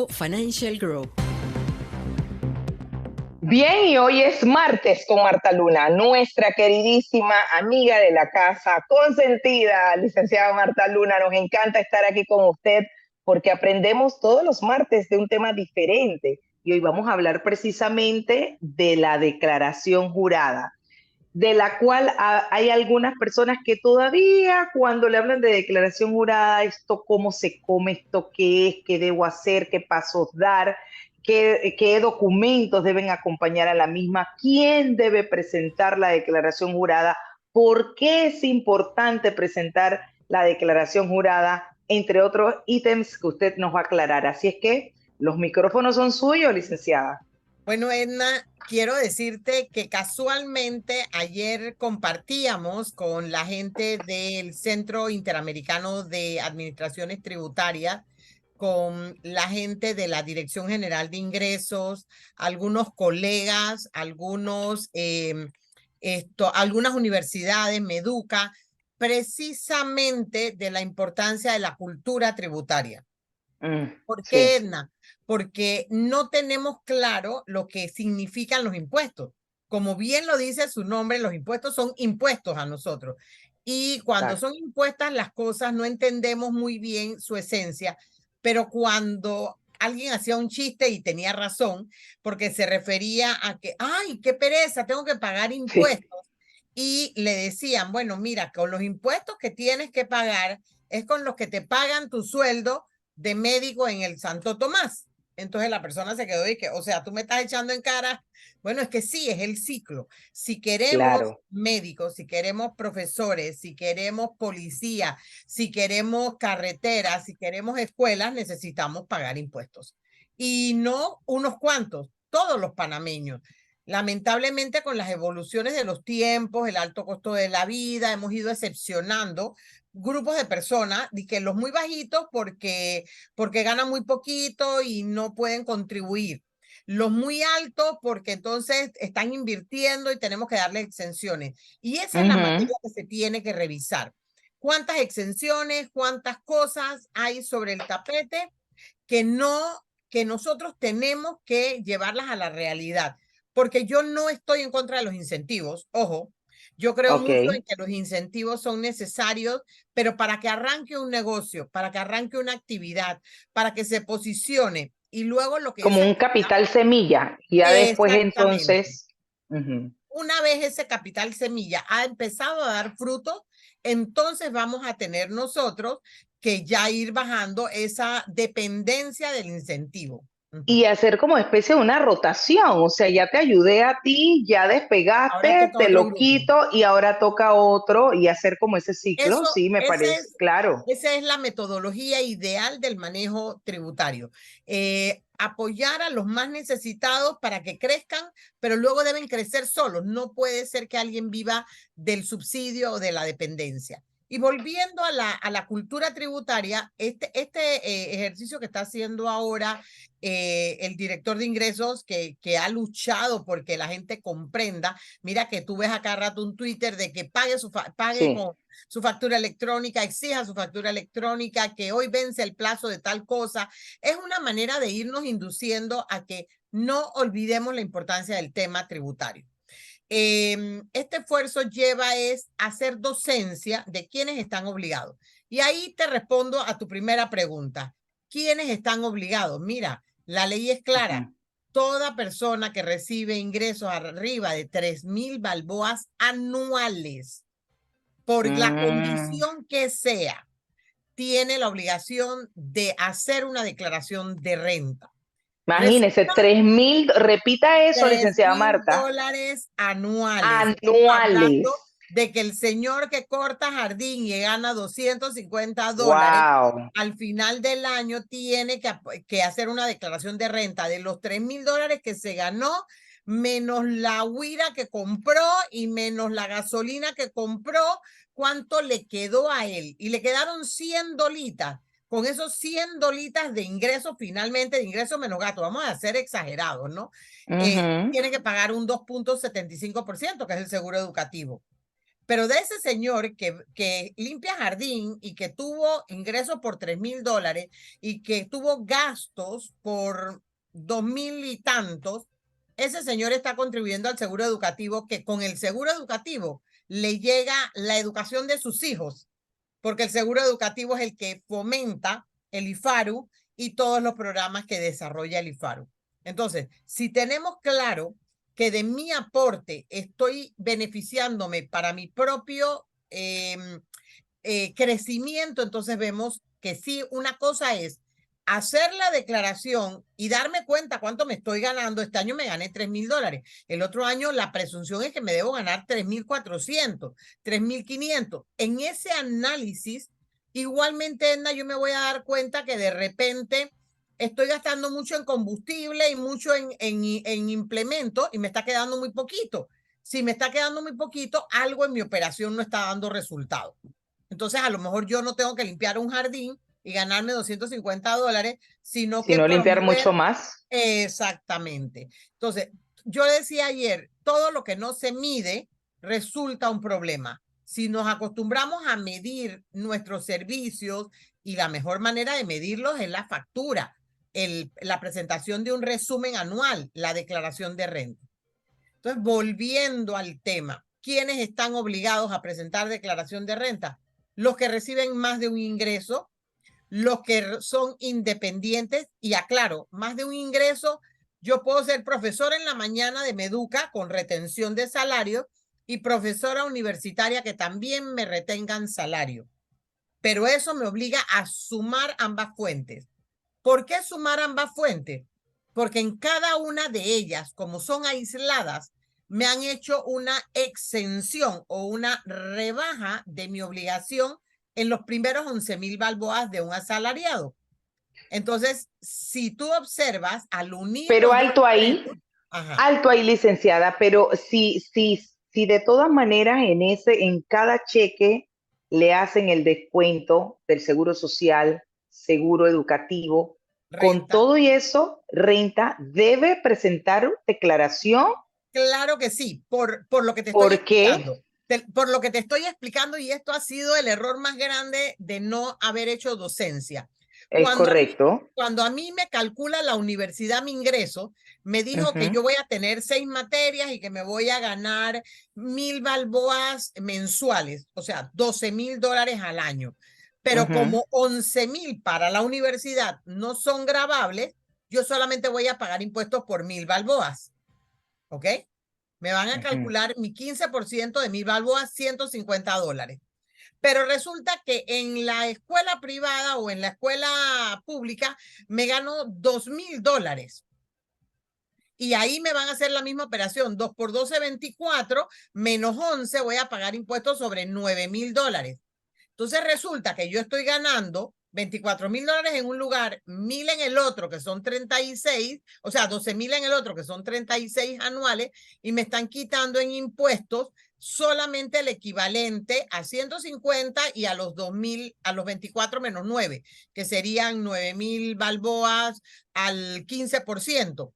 Financial Group. Bien, y hoy es martes con Marta Luna, nuestra queridísima amiga de la casa, consentida, licenciada Marta Luna. Nos encanta estar aquí con usted porque aprendemos todos los martes de un tema diferente. Y hoy vamos a hablar precisamente de la declaración jurada, de la cual hay algunas personas que todavía cuando le hablan de declaración jurada, esto cómo se come, esto qué es, qué debo hacer, qué pasos dar, qué documentos deben acompañar a la misma, quién debe presentar la declaración jurada, por qué es importante presentar la declaración jurada, entre otros ítems que usted nos va a aclarar. Así es que los micrófonos son suyos, licenciada. Bueno, Edna, quiero decirte que casualmente ayer compartíamos con la gente del Centro Interamericano de Administraciones Tributarias, con la gente de la Dirección General de Ingresos, algunos colegas, algunas universidades, Meduca, precisamente de la importancia de la cultura tributaria. ¿Por qué, Sí. Edna? Porque no tenemos claro lo que significan los impuestos. Como bien lo dice su nombre, los impuestos son impuestos a nosotros. Y cuando son impuestas las cosas no entendemos muy bien su esencia, pero cuando alguien hacía un chiste y tenía razón, porque se refería a que, ay, qué pereza, tengo que pagar impuestos. Sí. Y le decían, bueno, mira, con los impuestos que tienes que pagar es con los que te pagan tu sueldo de médico en el Santo Tomás. Entonces la persona se quedó y que, o sea, tú me estás echando en cara. Bueno, es que sí, es el ciclo. Si queremos médicos, si queremos profesores, si queremos policía, si queremos carreteras, si queremos escuelas, necesitamos pagar impuestos. Y no unos cuantos, todos los panameños. Lamentablemente, con las evoluciones de los tiempos, el alto costo de la vida, hemos ido excepcionando grupos de personas, y que los muy bajitos porque ganan muy poquito y no pueden contribuir. Los muy altos porque entonces están invirtiendo y tenemos que darles exenciones. Y esa es la materia que se tiene que revisar. ¿Cuántas exenciones, cuántas cosas hay sobre el tapete que nosotros tenemos que llevarlas a la realidad? Porque yo no estoy en contra de los incentivos, ojo. Yo creo mucho en que los incentivos son necesarios, pero para que arranque un negocio, para que arranque una actividad, para que se posicione y luego lo que como un capital semilla, y ya después entonces. Una vez ese capital semilla ha empezado a dar frutos, entonces vamos a tener nosotros que ya ir bajando esa dependencia del incentivo. Y hacer como especie de una rotación, o sea, ya te ayudé a ti, ya despegaste, te lo quito y ahora toca otro y hacer como ese ciclo, sí, me parece, claro. Esa es la metodología ideal del manejo tributario. Apoyar a los más necesitados para que crezcan, pero luego deben crecer solos. No puede ser que alguien viva del subsidio o de la dependencia. Y volviendo a la cultura tributaria, este ejercicio que está haciendo ahora el director de ingresos, que ha luchado porque la gente comprenda, mira que tú ves acá rato un Twitter de que pague con su factura electrónica, exija su factura electrónica, que hoy vence el plazo de tal cosa. Es una manera de irnos induciendo a que no olvidemos la importancia del tema tributario. Este esfuerzo lleva a hacer docencia de quienes están obligados. Y ahí te respondo a tu primera pregunta. ¿Quiénes están obligados? Mira, la ley es clara. Toda persona que recibe ingresos arriba de 3,000 balboas anuales, por la condición que sea, tiene la obligación de hacer una declaración de renta. Imagínese, 3,000, repita eso, licenciada Marta. $3,000 anuales. Anuales. De que el señor que corta jardín y gana $250, wow, al final del año tiene que hacer una declaración de renta de los $3,000 que se ganó, menos la huira que compró y menos la gasolina que compró, cuánto le quedó a él. Y le quedaron 100 dolitas. Con esos 100 dolitas de ingresos, finalmente, de ingresos menos gasto, vamos a ser exagerados, ¿no? Tiene que pagar un 2,75%, que es el seguro educativo. Pero de ese señor que limpia jardín y que tuvo ingresos por $3,000 y que tuvo gastos por 2,000 y tantos, ese señor está contribuyendo al seguro educativo, que con el seguro educativo le llega la educación de sus hijos, porque el seguro educativo es el que fomenta el IFARU y todos los programas que desarrolla el IFARU. Entonces, si tenemos claro que de mi aporte estoy beneficiándome para mi propio crecimiento, entonces vemos que sí, una cosa es hacer la declaración y darme cuenta cuánto me estoy ganando. Este año me gané $3,000. El otro año la presunción es que me debo ganar 3,400, 3,500. En ese análisis, igualmente, Edna, yo me voy a dar cuenta que de repente estoy gastando mucho en combustible y mucho en implementos y me está quedando muy poquito. Si me está quedando muy poquito, algo en mi operación no está dando resultado. Entonces, a lo mejor yo no tengo que limpiar un jardín y ganarme $250, sino que Sino limpiar mucho promover más. exactamente. Entonces, yo decía ayer, todo lo que no se mide resulta un problema. Si nos acostumbramos a medir nuestros servicios y la mejor manera de medirlos es la factura, la presentación de un resumen anual, la declaración de renta. Entonces, volviendo al tema, ¿quiénes están obligados a presentar declaración de renta? Los que reciben más de un ingreso, los que son independientes, y aclaro, más de un ingreso, yo puedo ser profesora en la mañana de Meduca con retención de salario y profesora universitaria que también me retengan salario. Pero eso me obliga a sumar ambas fuentes. ¿Por qué sumar ambas fuentes? Porque en cada una de ellas, como son aisladas, me han hecho una exención o una rebaja de mi obligación en los primeros 11,000 balboas de un asalariado. Entonces, si tú observas, al unir Pero los dos ingresos, ajá, alto ahí, licenciada, pero si de todas maneras en cada cheque le hacen el descuento del seguro social, seguro educativo, con renta, todo y eso, renta debe presentar declaración. claro que sí, por lo que te estoy ¿Por qué? explicando. Por lo que te estoy explicando, y esto ha sido el error más grande de no haber hecho docencia. Es correcto. Cuando a mí me calcula la universidad mi ingreso, me dijo que Ujú, yo voy a tener 6 materias y que me voy a ganar 1,000 balboas mensuales, o sea, $12,000 al año. Pero ujú, como 11,000 para la universidad no son gravables, yo solamente voy a pagar impuestos por 1,000 balboas. ¿Ok? Me van a ujú. calcular mi 15% de 1,000 balboas, $150. Pero resulta que en la escuela privada o en la escuela pública me gano $2,000. Y ahí me van a hacer la misma operación. 2 por 12, 24, menos 11, voy a pagar impuestos sobre $9,000. Entonces resulta que yo estoy ganando $24,000 en un lugar, 1,000 en el otro, que son 36, o sea, 12,000 en el otro, que son 36 anuales, y me están quitando en impuestos solamente el equivalente a 150 y a los 2,000, a los 24 menos 9, que serían 9,000 balboas al 15%.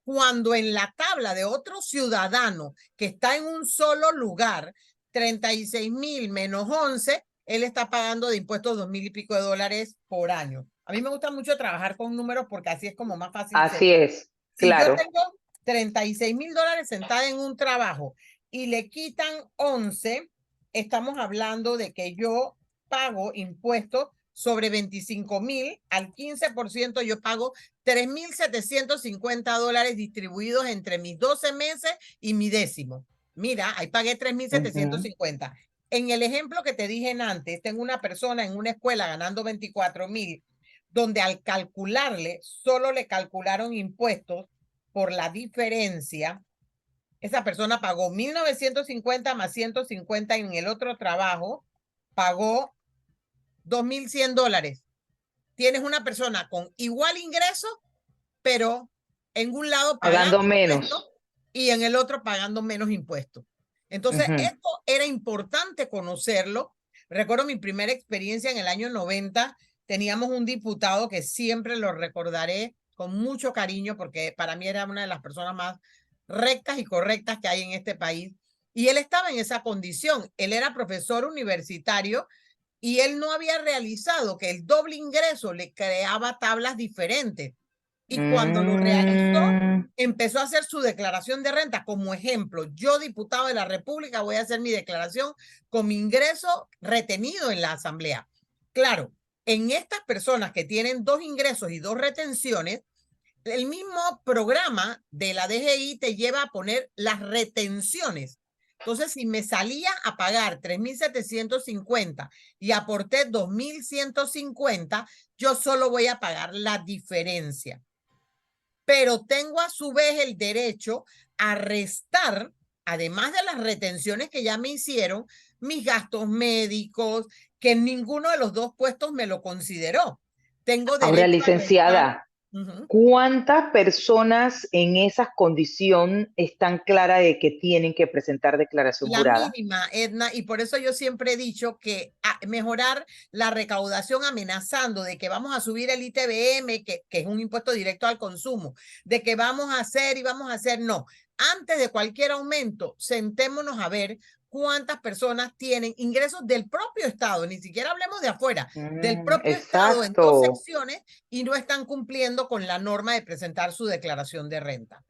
Cuando en la tabla de otro ciudadano que está en un solo lugar, 36,000 menos 11, él está pagando de impuestos 2,000 y pico de dólares por año. A mí me gusta mucho trabajar con números porque así es como más fácil se. Así es, Si yo claro. tengo $36,000 sentada en un trabajo y le quitan 11, estamos hablando de que yo pago impuestos sobre 25,000, al 15% yo pago $3,750 distribuidos entre mis 12 meses y mi décimo. Mira, ahí pagué Ujú. 3,750. En el ejemplo que te dije antes, tengo una persona en una escuela ganando 24,000, donde al calcularle, solo le calcularon impuestos por la diferencia. Esa persona pagó 1,950 más 150 en el otro trabajo, pagó $2,100. Tienes una persona con igual ingreso, pero en un lado pagando Pagando impuestos menos. y en el otro pagando menos impuestos. Entonces, Ujú. esto era importante conocerlo. Recuerdo mi primera experiencia en el año 90. Teníamos un diputado que siempre lo recordaré con mucho cariño porque para mí era una de las personas más rectas y correctas que hay en este país. Y él estaba en esa condición. Él era profesor universitario y él no había realizado que el doble ingreso le creaba tablas diferentes. Y cuando lo realizó, empezó a hacer su declaración de renta. Como ejemplo, yo, diputado de la República, voy a hacer mi declaración con mi ingreso retenido en la Asamblea. Claro, en estas personas que tienen 2 ingresos y 2 retenciones, el mismo programa de la DGI te lleva a poner las retenciones. Entonces, si me salía a pagar 3.750 y aporté 2.150, yo solo voy a pagar la diferencia. Pero tengo a su vez el derecho a restar, además de las retenciones que ya me hicieron, mis gastos médicos, que ninguno de los 2 puestos me lo consideró. Tengo Ahora, derecho a restar. licenciada, ¿cuántas personas en esa condición están claras de que tienen que presentar declaración La jurada? mínima, Edna, y por eso yo siempre he dicho que mejorar la recaudación amenazando de que vamos a subir el ITBM, que es un impuesto directo al consumo, de que vamos a hacer y vamos a hacer, no. Antes de cualquier aumento, sentémonos a ver cuántas personas tienen ingresos del propio Estado, ni siquiera hablemos de afuera, del propio Estado en 2 Exacto. secciones y no están cumpliendo con la norma de presentar su declaración de renta.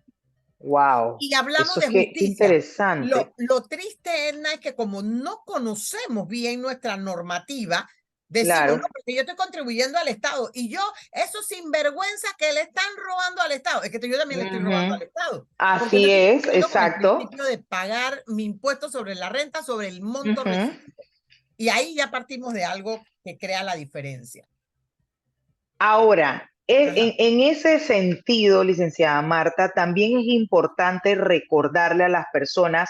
Wow. Y hablamos Eso de es que, qué justicia. interesante. Lo triste, Edna, es que como no conocemos bien nuestra normativa, decimos, no, Claro. porque yo estoy contribuyendo al Estado y yo, esos sinvergüenzas que le están robando al Estado, es que yo también le estoy robando al Ujú. Estado, porque yo Así estoy es, cumpliendo con el exacto. principio de pagar mi impuesto sobre la renta, sobre el monto Ujú. recibido. Y ahí ya partimos de algo que crea la diferencia. Ahora, Ajá. en ese sentido, licenciada Marta, también es importante recordarle a las personas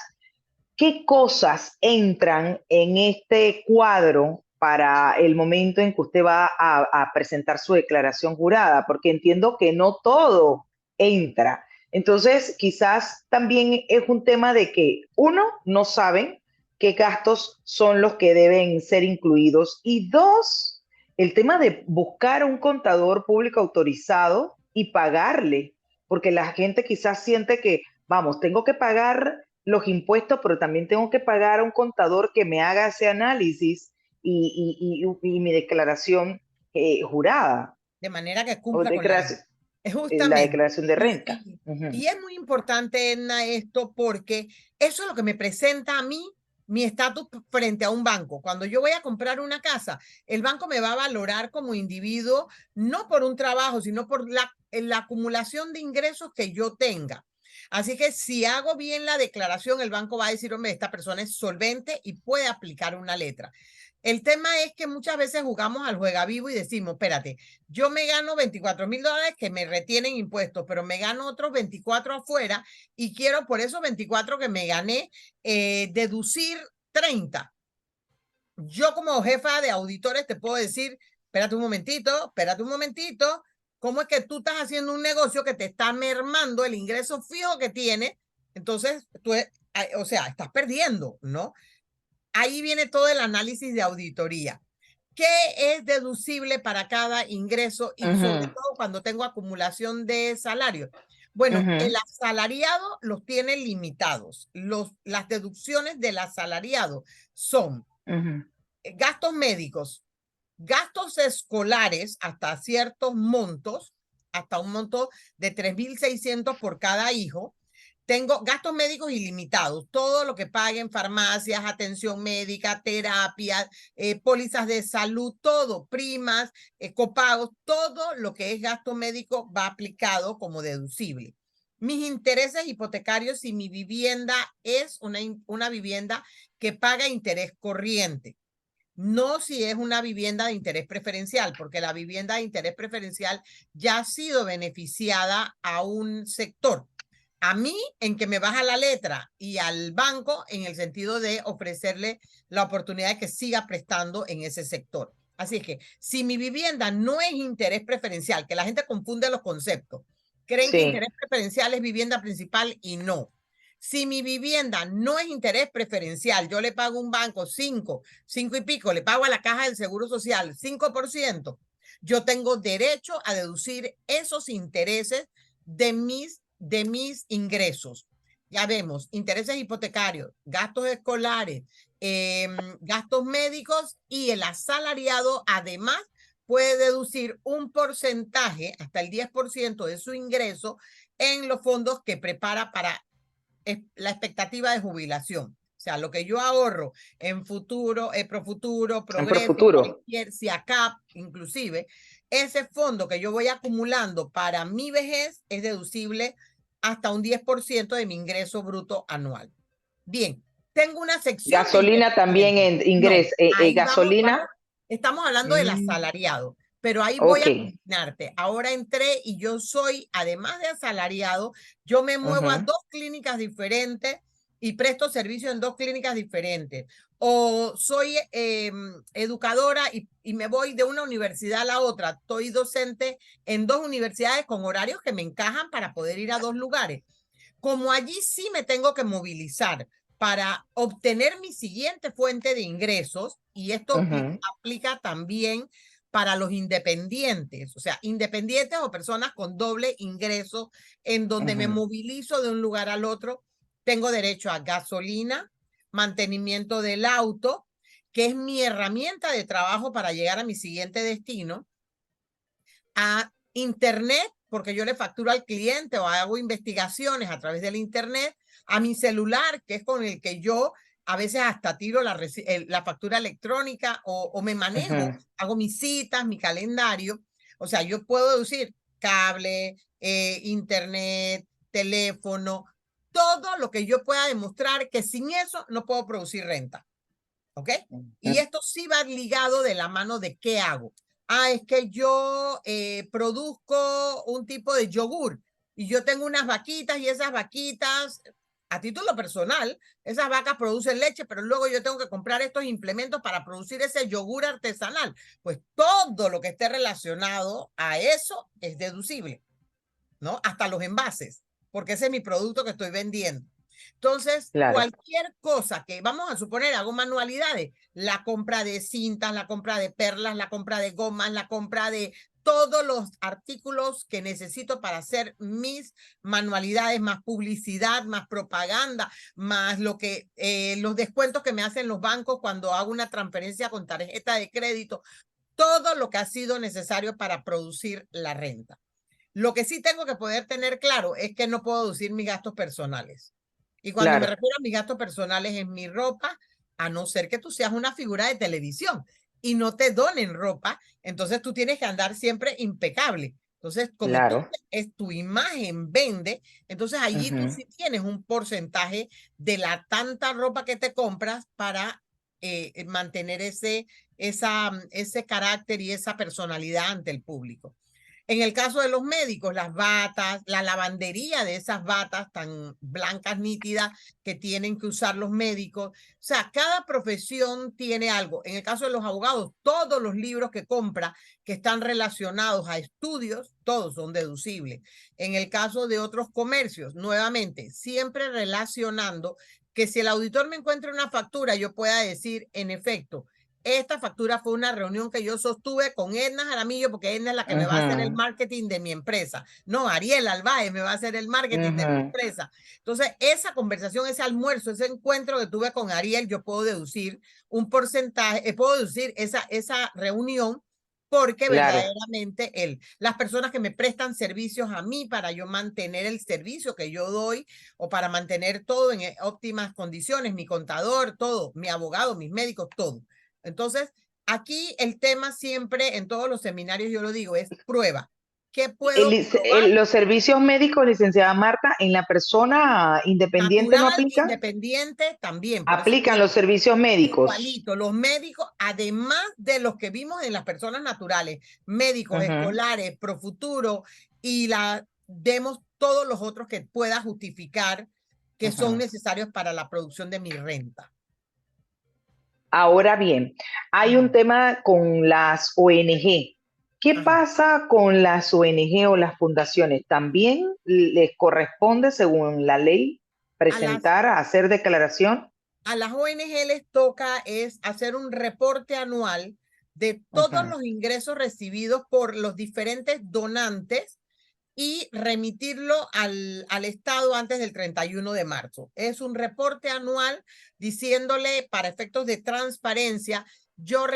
qué cosas entran en este cuadro para el momento en que usted va a presentar su declaración jurada, porque entiendo que no todo entra. Entonces, quizás también es un tema de que, uno, no saben qué gastos son los que deben ser incluidos, y dos, el tema de buscar un contador público autorizado y pagarle, porque la gente quizás siente que, vamos, tengo que pagar los impuestos, pero también tengo que pagar a un contador que me haga ese análisis y mi declaración jurada, De manera que o cumpla con la ley. declaración, Es la justamente. declaración de Y, renta. y, Ujú. y es muy importante, Edna, esto porque eso es lo que me presenta a mí mi estatus frente a un banco. Cuando yo voy a comprar una casa, el banco me va a valorar como individuo, no por un trabajo, sino por la acumulación de ingresos que yo tenga. Así que si hago bien la declaración, el banco va a decir, hombre, esta persona es solvente y puede aplicar una letra. El tema es que muchas veces jugamos al juega vivo y decimos, espérate, yo me gano $24,000 que me retienen impuestos, pero me gano otros 24 afuera y quiero por esos 24 que me gané deducir 30. Yo como jefa de auditores te puedo decir, espérate un momentito, ¿cómo es que tú estás haciendo un negocio que te está mermando el ingreso fijo que tienes? Entonces, o sea, estás perdiendo, ¿no? Ahí viene todo el análisis de auditoría. ¿Qué es deducible para cada ingreso y sobre Ujú, todo cuando tengo acumulación de salario? Bueno, el ujú, asalariado los tiene limitados. Las deducciones del asalariado son ujú, gastos médicos, gastos escolares hasta ciertos montos, hasta un monto de 3.600 por cada hijo. Tengo gastos médicos ilimitados, todo lo que paguen farmacias, atención médica, terapias, pólizas de salud, todo, primas, copagos, todo lo que es gasto médico va aplicado como deducible. Mis intereses hipotecarios si mi vivienda es una vivienda que paga interés corriente. No si es una vivienda de interés preferencial, porque la vivienda de interés preferencial ya ha sido beneficiada a un sector. A mí en que me baja la letra y al banco en el sentido de ofrecerle la oportunidad de que siga prestando en ese sector. Así es que si mi vivienda no es interés preferencial, que la gente confunde los conceptos, creen que interés sí. preferencial es vivienda principal y no. Si mi vivienda no es interés preferencial, yo le pago a un banco 5 y pico, le pago a la caja del Seguro Social 5%, yo tengo derecho a deducir esos intereses de mis ingresos. ya vemos, intereses hipotecarios, gastos escolares, gastos médicos, y el asalariado además puede deducir un porcentaje, hasta el 10% de su ingreso, en los fondos que prepara para la expectativa de jubilación. O sea, lo que yo ahorro en futuro, Profuturo, En Progreso, Profuturo. cualquier, SIACAP, inclusive, ese fondo que yo voy acumulando para mi vejez es deducible hasta un 10% de mi ingreso bruto anual. Bien, tengo una sección de Gasolina también independientes. en No, ingreso. ahí Gasolina. estamos hablando del Mm, asalariado, pero ahí voy ok. a combinarte. Ahora entré y yo soy, además de asalariado, yo me muevo a Ujú. 2 clínicas diferentes y presto servicio en 2 clínicas diferentes. O soy educadora y me voy de una universidad a la otra. Estoy docente en 2 universidades con horarios que me encajan para poder ir a 2 lugares. Como allí sí me tengo que movilizar para obtener mi siguiente fuente de ingresos, y esto Ujú. aplica también para los independientes, o sea, independientes o personas con doble ingreso, en donde me Ujú. movilizo de un lugar al otro, tengo derecho a gasolina, mantenimiento del auto, que es mi herramienta de trabajo para llegar a mi siguiente destino, a internet, porque yo le facturo al cliente o hago investigaciones a través del internet, a mi celular, que es con el que yo a veces hasta tiro la factura electrónica, o me manejo, Ujú. hago mis citas, mi calendario. O sea, yo puedo deducir cable, internet, teléfono, todo lo que yo pueda demostrar que sin eso no puedo producir renta. ¿Ok? Y esto sí va ligado de la mano de qué hago. Ah, es que yo produzco un tipo de yogur y yo tengo unas vaquitas, y esas vaquitas, a título personal, esas vacas producen leche, pero luego yo tengo que comprar estos implementos para producir ese yogur artesanal. Pues todo lo que esté relacionado a eso es deducible, ¿no? Hasta los envases, porque ese es mi producto que estoy vendiendo. Entonces, Claro. cualquier cosa que, vamos a suponer, hago manualidades, la compra de cintas, la compra de perlas, la compra de gomas, la compra de todos los artículos que necesito para hacer mis manualidades, más publicidad, más propaganda, más los descuentos que me hacen los bancos cuando hago una transferencia con tarjeta de crédito, todo lo que ha sido necesario para producir la renta. Lo que sí tengo que poder tener claro es que no puedo deducir mis gastos personales. Y cuando me Claro. refiero a mis gastos personales, es mi ropa, a no ser que tú seas una figura de televisión y no te donen ropa, entonces tú tienes que andar siempre impecable. Entonces, como tú Claro. es tu imagen vende, entonces allí tú Ujú. sí tienes un porcentaje de la tanta ropa que te compras para mantener ese carácter y esa personalidad ante el público. En el caso de los médicos, las batas, la lavandería de esas batas tan blancas, nítidas, que tienen que usar los médicos. O sea, cada profesión tiene algo. En el caso de los abogados, todos los libros que compra que están relacionados a estudios, todos son deducibles. En el caso de otros comercios, nuevamente, siempre relacionando que si el auditor me encuentra una factura, yo pueda decir, en efecto, esta factura fue una reunión que yo sostuve con Edna Jaramillo, porque Edna es la que me va a hacer el Ujú. marketing de mi empresa. No, Ariel Albaez me va a hacer el marketing de mi Ujú. empresa. Entonces, esa conversación, ese almuerzo, ese encuentro que tuve con Ariel, yo puedo deducir un porcentaje, puedo deducir esa reunión, porque Claro. verdaderamente las personas que me prestan servicios a mí para yo mantener el servicio que yo doy, o para mantener todo en óptimas condiciones, mi contador, todo, mi abogado, mis médicos, todo. Entonces, aquí el tema siempre, en todos los seminarios yo lo digo, es prueba. ¿Qué puedo probar? Los servicios médicos, licenciada Marta, en la persona independiente no Natural, aplican. independiente también. Por eso te Aplican digo, los servicios médicos. igualito, los médicos, además de los que vimos en las personas naturales, médicos, Ujú. escolares, Profuturo, y demos todos los otros que pueda justificar que son Ujú. necesarios para la producción de mi renta. Ahora bien, hay un Ajá. tema con las ONG. ¿Qué Ajá. pasa con las ONG o las fundaciones? ¿También les corresponde, según la ley, A las presentar, hacer declaración? A las ONG les toca es hacer un reporte anual de todos Ujú. los ingresos recibidos por los diferentes donantes y remitirlo al Estado antes del 31 de marzo. Es un reporte anual diciéndole, para efectos de transparencia, yo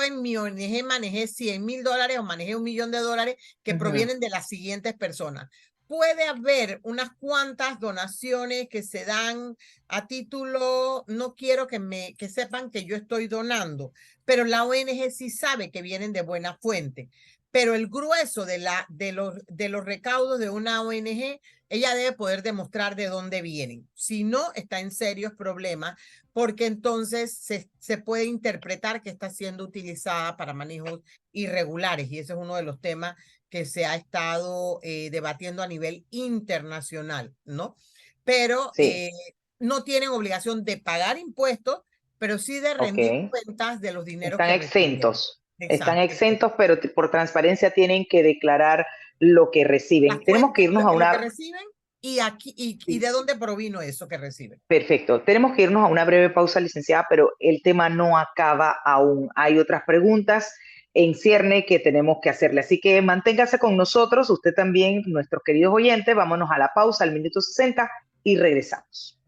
en mi ONG manejé $100,000 o manejé $1,000,000 que provienen de las siguientes personas. Puede haber unas cuantas donaciones que se dan a título, no quiero que sepan que yo estoy donando, pero la ONG sí sabe que vienen de buena fuente. Pero el grueso de los recaudos de una ONG, ella debe poder demostrar de dónde vienen. Si no, está en serios problemas, porque entonces se puede interpretar que está siendo utilizada para manejos irregulares, y ese es uno de los temas que se ha estado debatiendo a nivel internacional, ¿no? Pero Sí, no tienen obligación de pagar impuestos, pero sí de rendir ok. cuentas de los dineros Están que recibieron. exentos, están Exacto. exentos, pero por transparencia tienen que declarar lo que Las reciben. Tenemos que fuentes, irnos a lo que una... reciben y aquí y de dónde provino eso que reciben. Perfecto. Tenemos que irnos a una breve pausa, licenciada, pero el tema no acaba aún. Hay otras preguntas en cierne que tenemos que hacerle. Así que manténgase con nosotros, usted también, nuestros queridos oyentes. Vámonos a la pausa al minuto 60 y regresamos.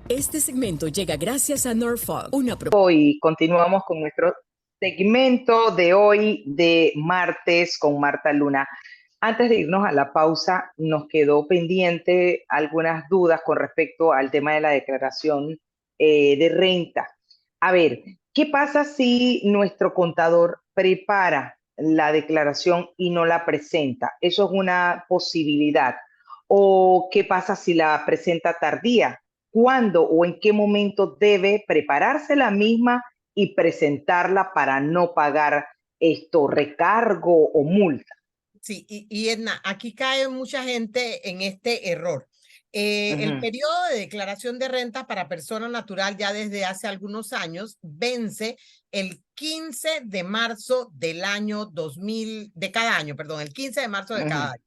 Este segmento llega gracias a Norfolk, Y continuamos con nuestro segmento de hoy de martes con Marta Luna. Antes de irnos a la pausa, nos quedó pendiente algunas dudas con respecto al tema de la declaración de renta. A ver, ¿qué pasa si nuestro contador prepara la declaración y no la presenta? ¿Eso es una posibilidad? ¿O qué pasa si la presenta tardía? ¿Cuándo o en qué momento debe prepararse la misma y presentarla para no pagar esto, recargo o multa? Sí, y Edna, aquí cae mucha gente en este error. El periodo de declaración de renta para persona natural ya desde hace algunos años vence el 15 de marzo del año 2000, de cada año, perdón, el 15 de marzo de cada año.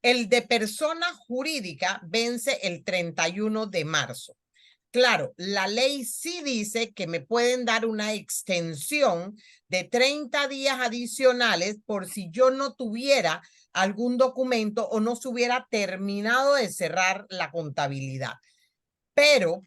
El de persona jurídica vence el 31 de marzo. Claro, la ley sí dice que me pueden dar una extensión de 30 días adicionales por si yo no tuviera algún documento o no se hubiera terminado de cerrar la contabilidad. Pero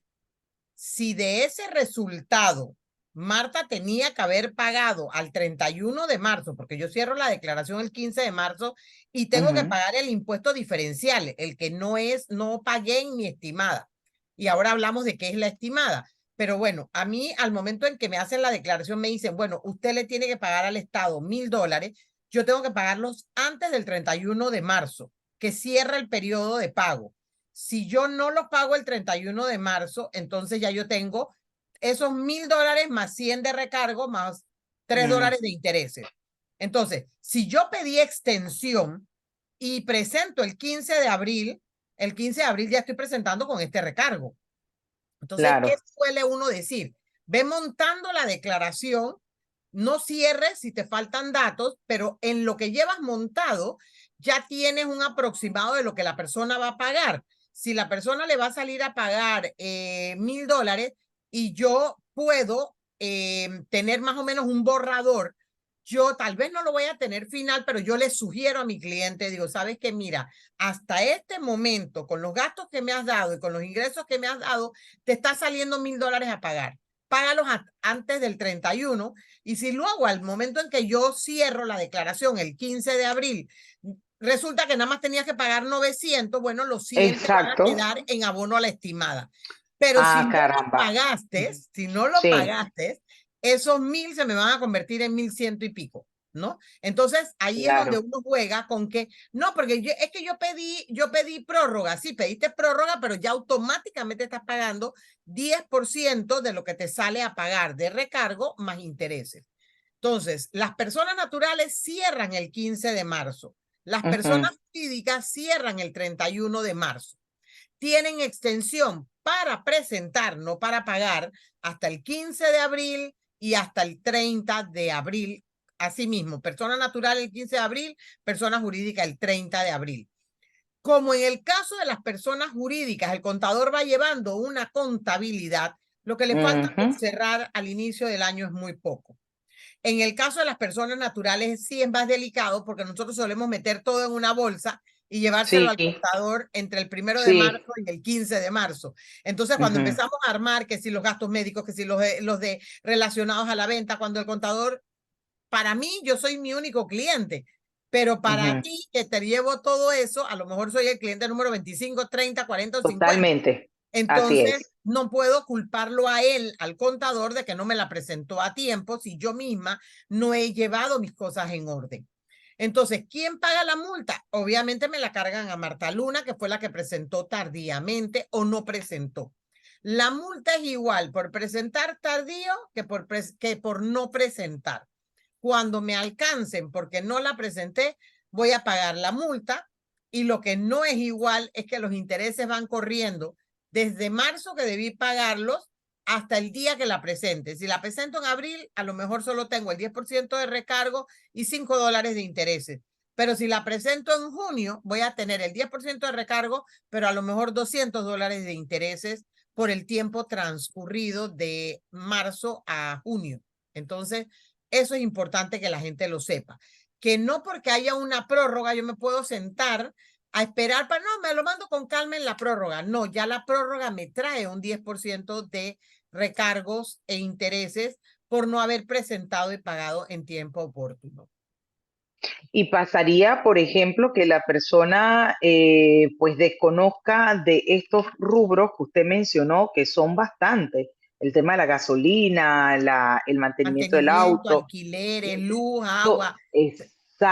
si de ese resultado Marta tenía que haber pagado al 31 de marzo, porque yo cierro la declaración el 15 de marzo y tengo que pagar el impuesto diferencial, el que no pagué en mi estimada. Y ahora hablamos de qué es la estimada. Pero bueno, a mí al momento en que me hacen la declaración me dicen, bueno, usted le tiene que pagar al Estado $1,000, yo tengo que pagarlos antes del 31 de marzo, que cierra el periodo de pago. Si yo no los pago el 31 de marzo, entonces ya yo tengo esos $1,000 más 100 de recargo más $3 de intereses. Entonces, si yo pedí extensión y presento el 15 de abril, el 15 de abril ya estoy presentando con este recargo. Entonces, ¿qué Claro. suele uno decir? Ve montando la declaración, no cierres si te faltan datos, pero en lo que llevas montado ya tienes un aproximado de lo que la persona va a pagar. Si la persona le va a salir a pagar $1,000 y yo puedo tener más o menos un borrador, yo tal vez no lo voy a tener final, pero yo le sugiero a mi cliente, digo, sabes que mira, hasta este momento, con los gastos que me has dado y con los ingresos que me has dado, te está saliendo $1,000 a pagar. Págalos antes del 31 y si luego al momento en que yo cierro la declaración el 15 de abril, resulta que nada más tenías que pagar 900, bueno, los siguientes van a Exacto. quedar en abono a la estimada. Pero si no lo Caramba. pagaste, Sí, esos 1,000 se me van a convertir en 1,100 y pico, ¿no? Entonces ahí es donde claro. uno juega con que, no, porque es que yo pedí prórroga, sí, pediste prórroga, pero ya automáticamente estás pagando 10% de lo que te sale a pagar de recargo más intereses. Entonces, las personas naturales cierran el 15 de marzo. Las personas jurídicas cierran el 31 de marzo. Tienen extensión para presentar, no para pagar, hasta el 15 de abril y hasta el 30 de abril. Asimismo, persona natural el 15 de abril, persona jurídica el 30 de abril. Como en el caso de las personas jurídicas, el contador va llevando una contabilidad, lo que le falta por cerrar al inicio del año es muy poco. En el caso de las personas naturales sí es más delicado porque nosotros solemos meter todo en una bolsa y llevárselo Sí, al contador entre el 1 de marzo sí. y el 15 de marzo. Entonces, cuando Ujú, empezamos a armar, que si los gastos médicos, que si los de relacionados a la venta, cuando el contador, para mí, yo soy mi único cliente, pero para ujú. ti, que te llevo todo eso, a lo mejor soy el cliente número 25, 30, 40 o 50. Totalmente. Así Entonces, es. no puedo culparlo a él, al contador, de que no me la presentó a tiempo si yo misma no he llevado mis cosas en orden. Entonces, ¿quién paga la multa? Obviamente me la cargan a Marta Luna, que fue la que presentó tardíamente o no presentó. La multa es igual por presentar tardío que por no presentar. Cuando me alcancen porque no la presenté, voy a pagar la multa, y lo que no es igual es que los intereses van corriendo desde marzo, que debí pagarlos, hasta el día que la presente. Si la presento en abril, a lo mejor solo tengo el 10% de recargo y $5 de intereses. Pero si la presento en junio, voy a tener el 10% de recargo, pero a lo mejor $200 de intereses por el tiempo transcurrido de marzo a junio. Entonces, eso es importante que la gente lo sepa. Que no porque haya una prórroga yo me puedo sentar a esperar para, no, me lo mando con calma en la prórroga. No, ya la prórroga me trae un 10% de recargos e intereses por no haber presentado y pagado en tiempo oportuno. Y pasaría, por ejemplo, que la persona pues desconozca de estos rubros que usted mencionó, que son bastantes. El tema de la gasolina, el mantenimiento del Mantenimiento, auto. alquileres, luz, agua.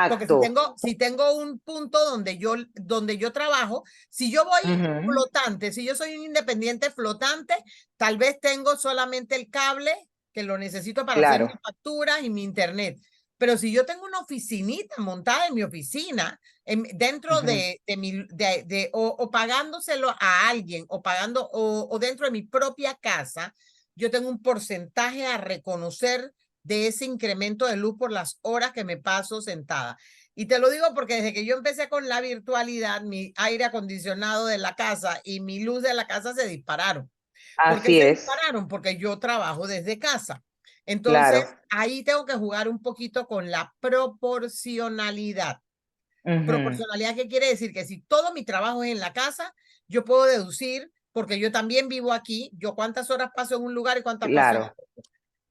Porque si Exacto. tengo, si tengo un punto donde yo trabajo, si yo voy Ujú, flotante, si yo soy un independiente flotante, tal vez tengo solamente el cable que lo necesito para hacer mis claro, facturas y mi internet. Pero si yo tengo una oficinita montada en mi oficina, dentro ujú, de mi, o pagándoselo a alguien, o pagando, o dentro de mi propia casa, yo tengo un porcentaje a reconocer de ese incremento de luz por las horas que me paso sentada. Y te lo digo porque desde que yo empecé con la virtualidad, mi aire acondicionado de la casa y mi luz de la casa se dispararon. ¿Por qué así se es, dispararon? Porque yo trabajo desde casa. Entonces, claro. ahí tengo que jugar un poquito con la proporcionalidad. Ujú, Proporcionalidad, ¿qué quiere decir? Que si todo mi trabajo es en la casa, yo puedo deducir, porque yo también vivo aquí, yo cuántas horas paso en un lugar y cuántas paso en claro. otro.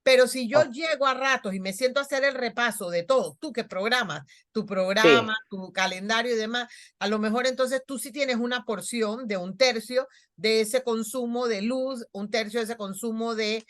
Pero si yo Oh, llego a ratos y me siento a hacer el repaso de todo, tú que programas tu programa, sí, tu calendario y demás, a lo mejor entonces tú sí tienes una porción de un tercio de ese consumo de luz, un tercio de ese consumo de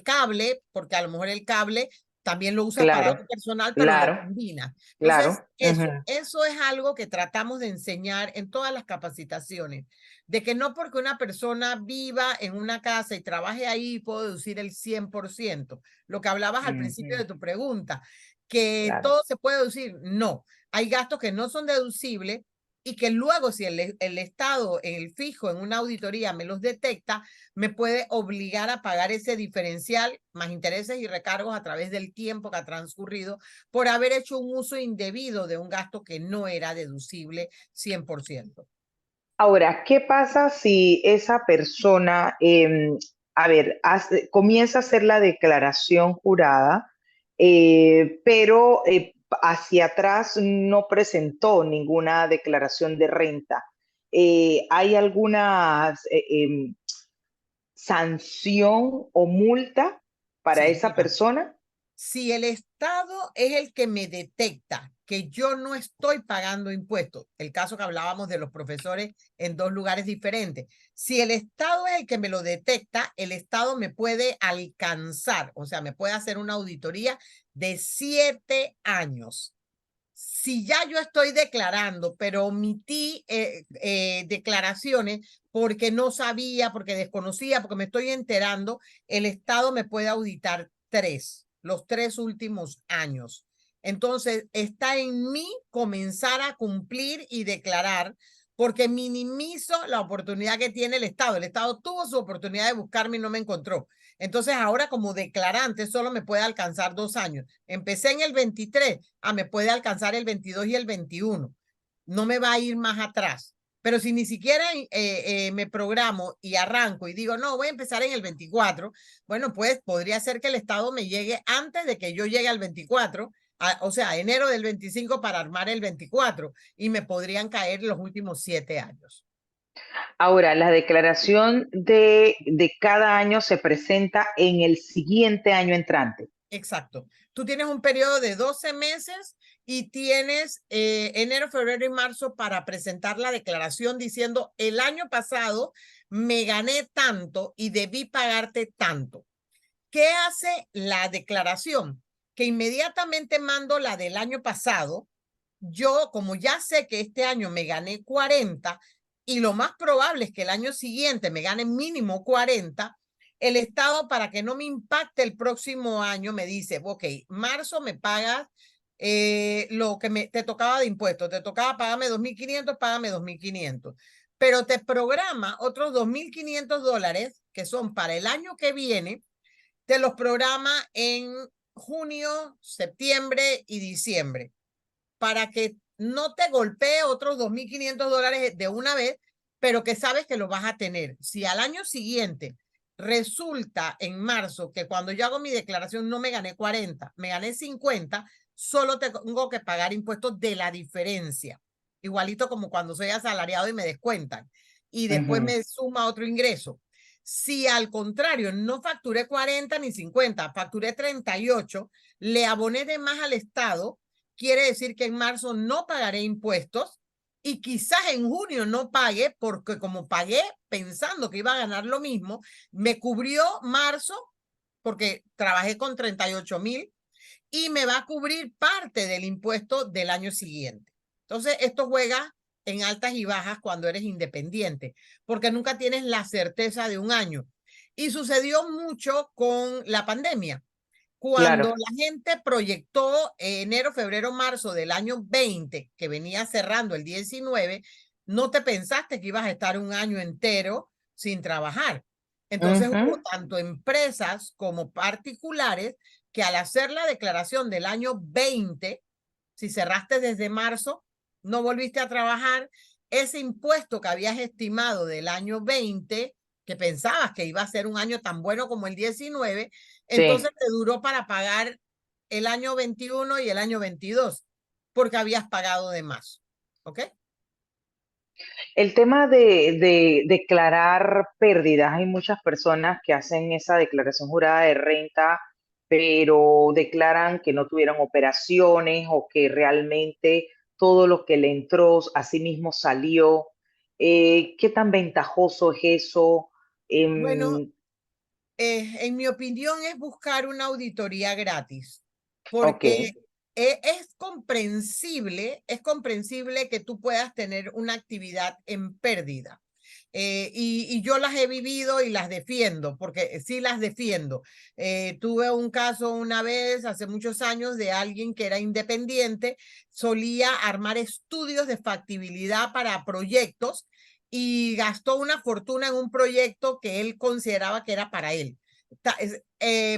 cable, porque a lo mejor el cable también lo usas para claro, algo personal, pero lo claro, combinas. Entonces, claro. Ujú. eso es algo que tratamos de enseñar en todas las capacitaciones, de que no porque una persona viva en una casa y trabaje ahí puedo deducir el 100%. Lo que hablabas al principio Ujú, de tu pregunta, que claro. todo se puede deducir. No, hay gastos que no son deducibles y que luego, si el Estado en el fijo, en una auditoría, me los detecta, me puede obligar a pagar ese diferencial más intereses y recargos a través del tiempo que ha transcurrido por haber hecho un uso indebido de un gasto que no era deducible 100%. Ahora, ¿qué pasa si esa persona, a ver, comienza a hacer la declaración jurada, pero hacia atrás no presentó ninguna declaración de renta? ¿Hay alguna sanción o multa para Sí, esa mira, persona? si el Estado es el que me detecta que yo no estoy pagando impuestos, el caso que hablábamos de los profesores en dos lugares diferentes, si el Estado es el que me lo detecta, el Estado me puede alcanzar, o sea, me puede hacer una auditoría de 7 años. Si ya yo estoy declarando, pero omití declaraciones porque no sabía, porque desconocía, porque me estoy enterando, el Estado me puede auditar los 3 últimos años. Entonces, está en mí comenzar a cumplir y declarar, porque minimizo la oportunidad que tiene el Estado. El Estado tuvo su oportunidad de buscarme y no me encontró. Entonces, ahora como declarante solo me puede alcanzar 2 años. Empecé en el 23, me puede alcanzar el 22 y el 21. No me va a ir más atrás. Pero si ni siquiera me programo y arranco y digo, no, voy a empezar en el 24, bueno, pues podría ser que el Estado me llegue antes de que yo llegue al 24, o sea, enero del 25 para armar el 24, y me podrían caer los últimos 7 años. Ahora, la declaración de cada año se presenta en el siguiente año entrante. Exacto. Tú tienes un periodo de 12 meses y tienes enero, febrero y marzo para presentar la declaración diciendo, el año pasado me gané tanto y debí pagarte tanto. ¿Qué hace la declaración? Que inmediatamente mando la del año pasado. Yo, como ya sé que este año me gané 40 y lo más probable es que el año siguiente me gane mínimo 40, el Estado, para que no me impacte el próximo año, me dice, ok, marzo me pagas lo que te tocaba de impuestos, te tocaba pagarme 2.500, págame 2.500, pero te programa otros $2.500 que son para el año que viene, te los programa en junio, septiembre y diciembre, para que no te golpee otros $2.500 de una vez, pero que sabes que lo vas a tener. Si al año siguiente resulta en marzo que cuando yo hago mi declaración no me gané 40, me gané 50, solo tengo que pagar impuestos de la diferencia. Igualito como cuando soy asalariado y me descuentan. Y después me suma otro ingreso. Si al contrario no facturé 40 ni 50, facturé 38, le aboné de más al Estado, quiere decir que en marzo no pagaré impuestos y quizás en junio no pague, porque como pagué pensando que iba a ganar lo mismo, me cubrió marzo porque trabajé con 38,000 y me va a cubrir parte del impuesto del año siguiente. Entonces, esto juega en altas y bajas cuando eres independiente, porque nunca tienes la certeza de un año. Y sucedió mucho con la pandemia. Cuando Claro. la gente proyectó enero, febrero, marzo del año 20, que venía cerrando el 19, no te pensaste que ibas a estar un año entero sin trabajar. Entonces hubo tanto empresas como particulares que al hacer la declaración del año 20, si cerraste desde marzo, no volviste a trabajar, ese impuesto que habías estimado del año 20, que pensabas que iba a ser un año tan bueno como el 19, entonces Sí. te duró para pagar el año 21 y el año 22, porque habías pagado de más. ¿Ok? El tema de declarar pérdidas, hay muchas personas que hacen esa declaración jurada de renta, pero declaran que no tuvieron operaciones o que realmente todo lo que le entró a sí mismo salió. ¿Qué tan ventajoso es eso? Bueno, Em, en mi opinión es buscar una auditoría gratis, ok, porque es comprensible que tú puedas tener una actividad en pérdida. Y yo las he vivido y las defiendo, porque sí las defiendo. Tuve un caso una vez, hace muchos años, de alguien que era independiente, solía armar estudios de factibilidad para proyectos y gastó una fortuna en un proyecto que él consideraba que era para él.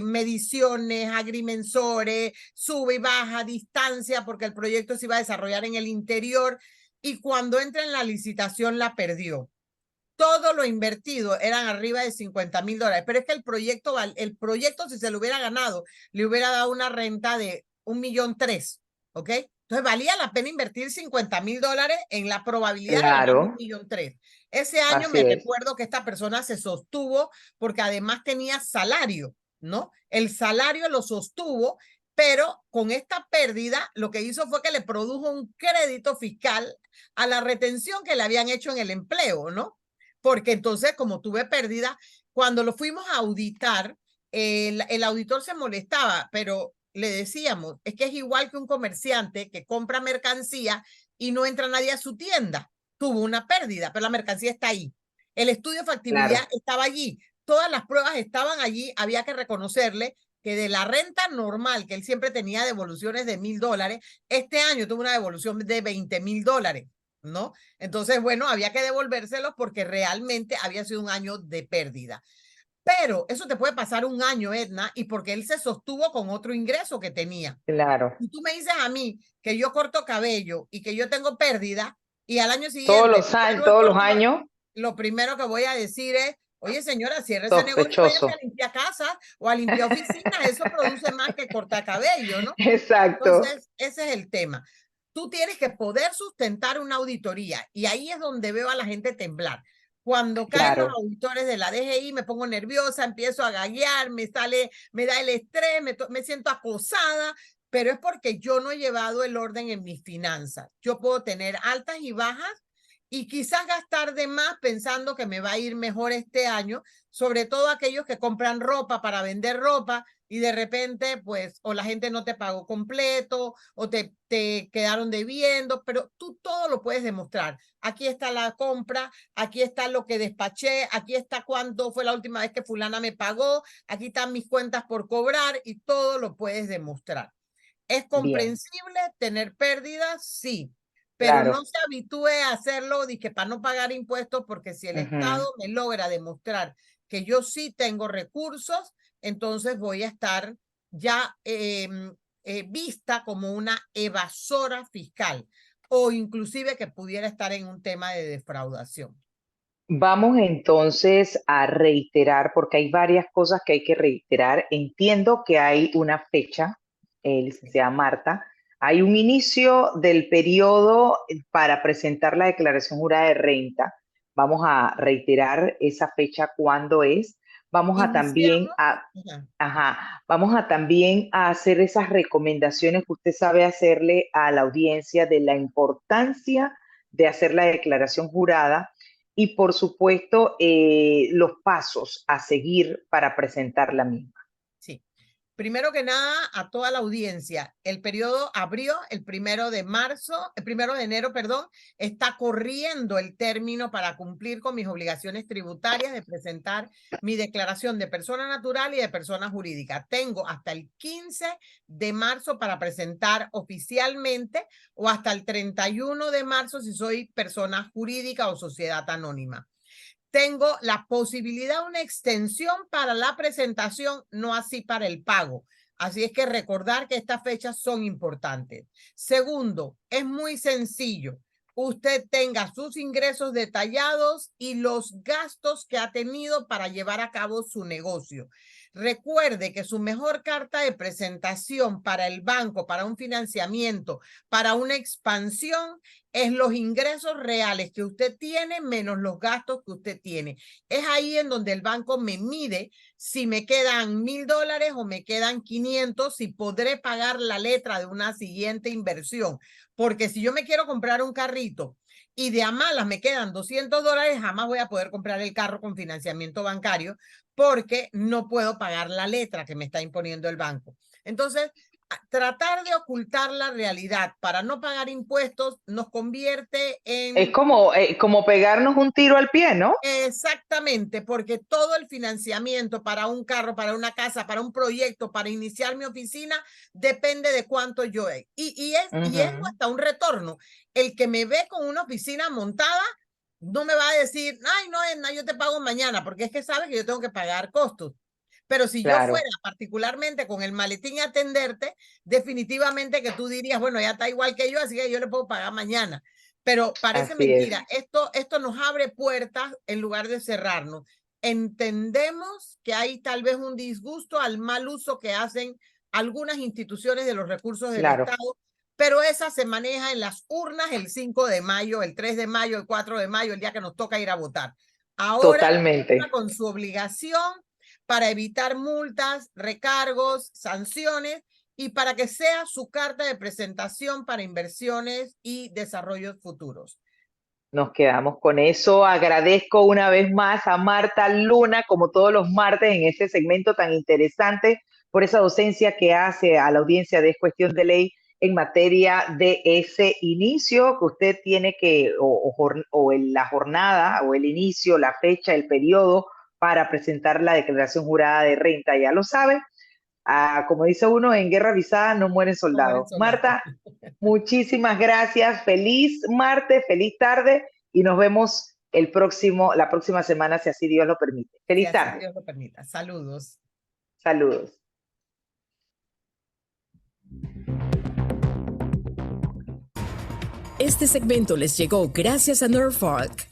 Mediciones, agrimensores, sube y baja, distancia, porque el proyecto se iba a desarrollar en el interior, y cuando entra en la licitación la perdió. Todo lo invertido eran arriba de $50,000, pero es que el proyecto, si se lo hubiera ganado, le hubiera dado una renta de 1,300,000, ¿ok? Entonces valía la pena invertir $50,000 en la probabilidad de ganar claro, 1,300,000. Ese año así me es. recuerdo que esta persona se sostuvo porque además tenía salario, ¿no? El salario lo sostuvo, pero con esta pérdida lo que hizo fue que le produjo un crédito fiscal a la retención que le habían hecho en el empleo, ¿no? Porque entonces, como tuve pérdida, cuando lo fuimos a auditar, el auditor se molestaba, pero le decíamos, es que es igual que un comerciante que compra mercancía y no entra nadie a su tienda. Tuvo una pérdida, pero la mercancía está ahí. El estudio de Claro, factibilidad estaba allí. Todas las pruebas estaban allí. Había que reconocerle que de la renta normal, que él siempre tenía devoluciones de $1,000, este año tuvo una devolución de $20,000, ¿no? Entonces, bueno, había que devolvérselos porque realmente había sido un año de pérdida. Pero eso te puede pasar un año, Edna, y porque él se sostuvo con otro ingreso que tenía. claro. Y tú me dices a mí que yo corto cabello y que yo tengo pérdida, Y al año Todos siguiente, los años, el todos los próximo, años, lo primero que todos los años, lo primero que voy a decir es, oye señora, cierre ese negocio, váyase sospechoso. a limpiar casa o a limpiar oficinas, eso produce más que cortar cabello, ¿no? Exacto. Entonces, ese es el tema. Tú tienes que poder sustentar una auditoría y ahí es donde veo a la gente temblar. Cuando caen los Claro. auditores de la DGI, me pongo nerviosa, empiezo a gaguear, me da el estrés, me siento acosada, pero es porque yo no he llevado el orden en mis finanzas. Yo puedo tener altas y bajas y quizás gastar de más pensando que me va a ir mejor este año, sobre todo aquellos que compran ropa para vender ropa y de repente, pues, o la gente no te pagó completo o te quedaron debiendo, pero tú todo lo puedes demostrar. Aquí está la compra, aquí está lo que despaché, aquí está cuándo fue la última vez que fulana me pagó, aquí están mis cuentas por cobrar y todo lo puedes demostrar. ¿Es Bien, comprensible tener pérdidas? Sí, pero no claro. se habitúe a hacerlo de que para no pagar impuestos, porque si el Estado Ujú. me logra demostrar que yo sí tengo recursos, entonces voy a estar ya vista como una evasora fiscal o inclusive que pudiera estar en un tema de defraudación. Vamos entonces a reiterar, porque hay varias cosas que hay que reiterar. Entiendo que hay una fecha, licenciada Marta, hay un inicio del periodo para presentar la declaración jurada de renta. Vamos a reiterar esa fecha, cuándo es. Vamos a también Iniciamos. vamos a también a hacer esas recomendaciones que usted sabe hacerle a la audiencia de la importancia de hacer la declaración jurada y, por supuesto, los pasos a seguir para presentar la misma. Sí. Primero que nada, a toda la audiencia, el periodo abrió el 1 el 1 de enero, perdón, está corriendo el término para cumplir con mis obligaciones tributarias de presentar mi declaración de persona natural y de persona jurídica. Tengo hasta el 15 de marzo para presentar oficialmente o hasta el 31 de marzo si soy persona jurídica o sociedad anónima. Tengo la posibilidad de una extensión para la presentación, no así para el pago. Así es que recordar que estas fechas son importantes. Segundo, es muy sencillo. Usted tenga sus ingresos detallados y los gastos que ha tenido para llevar a cabo su negocio. Recuerde que su mejor carta de presentación para el banco, para un financiamiento, para una expansión, es los ingresos reales que usted tiene menos los gastos que usted tiene. Es ahí en donde el banco me mide si me quedan $1,000 o me quedan 500, si podré pagar la letra de una siguiente inversión. Porque si yo me quiero comprar un carrito y de a malas me quedan $200, jamás voy a poder comprar el carro con financiamiento bancario porque no puedo pagar la letra que me está imponiendo el banco. Entonces, tratar de ocultar la realidad para no pagar impuestos nos convierte Es en... como pegarnos un tiro al pie, ¿no? Exactamente, porque todo el financiamiento para un carro, para una casa, para un proyecto, para iniciar mi oficina, depende de cuánto yo he. Y es Ujú. hasta un retorno. El que me ve con una oficina montada no me va a decir, ay, no, Edna, yo te pago mañana, porque es que sabe que yo tengo que pagar costos. Pero si yo fuera Claro, particularmente con el maletín a atenderte, definitivamente que tú dirías, bueno, ya está igual que yo, así que yo le puedo pagar mañana. Pero parece así es. mentira. Esto nos abre puertas en lugar de cerrarnos. Entendemos que hay tal vez un disgusto al mal uso que hacen algunas instituciones de los recursos del Claro, Estado, pero esa se maneja en las urnas el 5 de mayo, el 3 de mayo, el 4 de mayo, el día que nos toca ir a votar. Ahora totalmente. con su obligación para evitar multas, recargos, sanciones y para que sea su carta de presentación para inversiones y desarrollos futuros. Nos quedamos con eso. Agradezco una vez más a Marta Luna, como todos los martes, en este segmento tan interesante, por esa docencia que hace a la audiencia de Es Cuestión de Ley en materia de ese inicio que usted tiene que, o en la jornada, o el inicio, la fecha, el periodo para presentar la declaración jurada de renta. Ya lo sabe. Como dice uno, en guerra avisada no mueren No mueren soldados. soldados. Marta, muchísimas gracias. Feliz martes, feliz tarde y nos vemos la próxima semana, si así Dios lo permite. Si Feliz así tarde. Dios lo permita. Saludos. Saludos. Este segmento les llegó gracias a Norfolk.